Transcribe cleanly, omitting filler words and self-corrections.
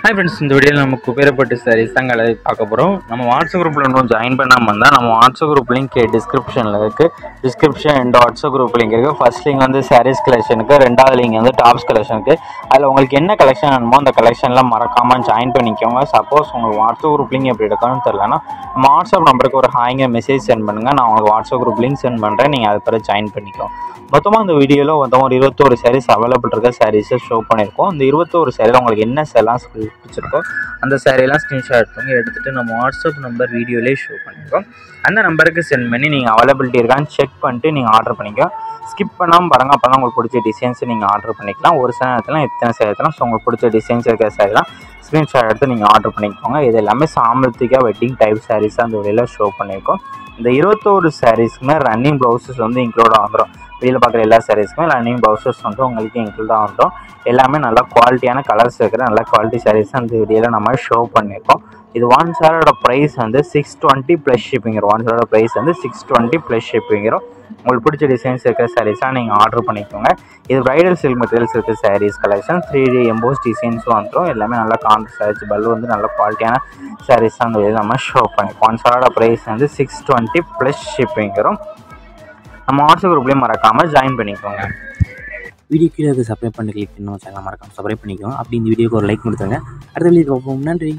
Hi friends, இந்த வீடியோல நம்ம குபேரப்பட்டு sarees தான் பார்க்க போறோம். நம்ம வாட்ஸ்அப் குரூப்ல இன்னும் ஜாயின் பண்ணாம இருந்தா நம்ம வாட்ஸ்அப் குரூப் லிங்க் டிஸ்கிரிப்ஷன்ல இருக்கு. Description and WhatsApp group link இருக்கு. ஃபர்ஸ்ட் லிங்க் வந்து sarees கலெக்ஷனுக்கு, ரெண்டாவது லிங்க் வந்து டாப்ஸ் கலெக்ஷனுக்கு. அதுல உங்களுக்கு என்ன கலெக்ஷன் வேணுமோ அந்த கலெக்ஷன்ல மறக்காம ஜாயின் பண்ணிக்கோங்க. சப்போஸ் உங்களுக்கு வாட்ஸ்அப் குரூப் லிங்க் எப்படி எடுக்கணும்னு தெரியலனா நம்ம வாட்ஸ்அப் நம்பருக்கு ஒரு ஹாய்ங்க மெசேஜ் சென்ட் பண்ணுங்க. நான் உங்களுக்கு வாட்ஸ்அப் குரூப் லிங்க் சென்ட் பண்றேன். நீங்க அதை பிறகு ஜாயின் பண்ணிக்கோங்க. மொத்தமாக இந்த வீடியோவில் ஒரு 21 sarees அவைலபிள் இருக்க சாரீஸை ஷோ பண்ணியிருக்கோம். இந்த 21 sareeல உங்களுக்கு என்ன சேலாம் பிடிச்சிருக்கோ அந்த சாரியெல்லாம் ஸ்க்ரீன்ஷாட் பண்ணி எடுத்துகிட்டு நம்ம வாட்ஸ்அப் நம்பர் வீடியோலேயே ஷோ பண்ணியிருக்கோம். அந்த நம்பருக்கு சென்ட் பண்ணி நீங்கள் அவைலபிலிட்டி இருக்கான்னு செக் பண்ணிட்டு நீங்கள் ஆர்டர் பண்ணிக்கோ. ஸ்கிப் பண்ணாமல் பாருங்கள், அப்போ தான் உங்களுக்கு பிடிச்ச டிசைன்ஸை நீங்கள் ஆர்டர் பண்ணிக்கலாம். ஒரு சில நேரத்தில் எத்தனை சேரத்தில் ஸோ உங்களுக்கு பிடிச்ச டிசைன்ஸ் இருக்கிற சாரீலாம் ஸ்க்ரீன்ஷாட் எடுத்து நீங்கள் ஆர்டர் பண்ணிக்கோங்க. இது எல்லாமே சாம்பத்திகா வெட்டிங் டைப் சாரீஸாக அந்த வீடியோவில் ஷோ பண்ணியிருக்கோம். இந்த 21 சாரீஸ்க்குமே ரன்னிங் ப்ளவுசஸ் வந்து இன்க்ளூடாக வந்துடும். வெளியில் பார்க்குற எல்லா சாரீஸ்க்குமே ரன்னிங் ப்ளவுசஸ் வந்து உங்களுக்கு இன்க்ளூடாக வந்துடும். எல்லாமே நல்லா குவாலிட்டியான கலர்ஸ் இருக்கிற நல்ல குவாலிட்டி சாரீஸ் அந்த வீடியோவில் நம்ம ஷோ பண்ணியிருக்கோம். இது ஒன் சாரோட ப்ரைஸ் வந்து 620 ப்ளஸ் ஷிப்பிங். ஒன் சாரோட ப்ரைஸ் வந்து 620 ப்ளஸ் ஷிப்பிங். உங்களுக்கு பிடிச்ச டிசைன்ஸ் இருக்கிற சாரீஸாக நீங்கள் ஆர்டர் பண்ணிக்கோங்க. இது ப்ரைடல் சில்க் மெட்டீரியல்ஸ் இருக்கிற சாரீஸ் கலெக்ஷன் 3D எம்போஸ் டிசைன்ஸும் வந்துடும். எல்லாமே நல்லா கான்ட்ராஸ்ட் பல்லு வந்து நல்ல குவாலிட்டியான சாரீஸ் அந்த வீடியோ நம்ம ஷோ பண்ணியிருக்கோம். ஒன் சாரோட ப்ரைஸ் வந்து 620 ப்ளஸ் ஷிப்பிங். நம்ம வாட்ஸ்அப் குரூப்லேயும் மறக்காமல் ஜாயின் பண்ணிக்கோங்க. வீடியோ கீழே சப்ஸ்கிரைப் பண்ணி கிளிக் பண்ணி சேனல் மறக்காமல் சப்ஸ்கிரைப் பண்ணிக்கோங்க. அப்படி இந்த வீடியோக்கு ஒரு லைக் கொடுத்துருங்க. அடுத்த வீடியோ பார்ப்போம். நன்றி.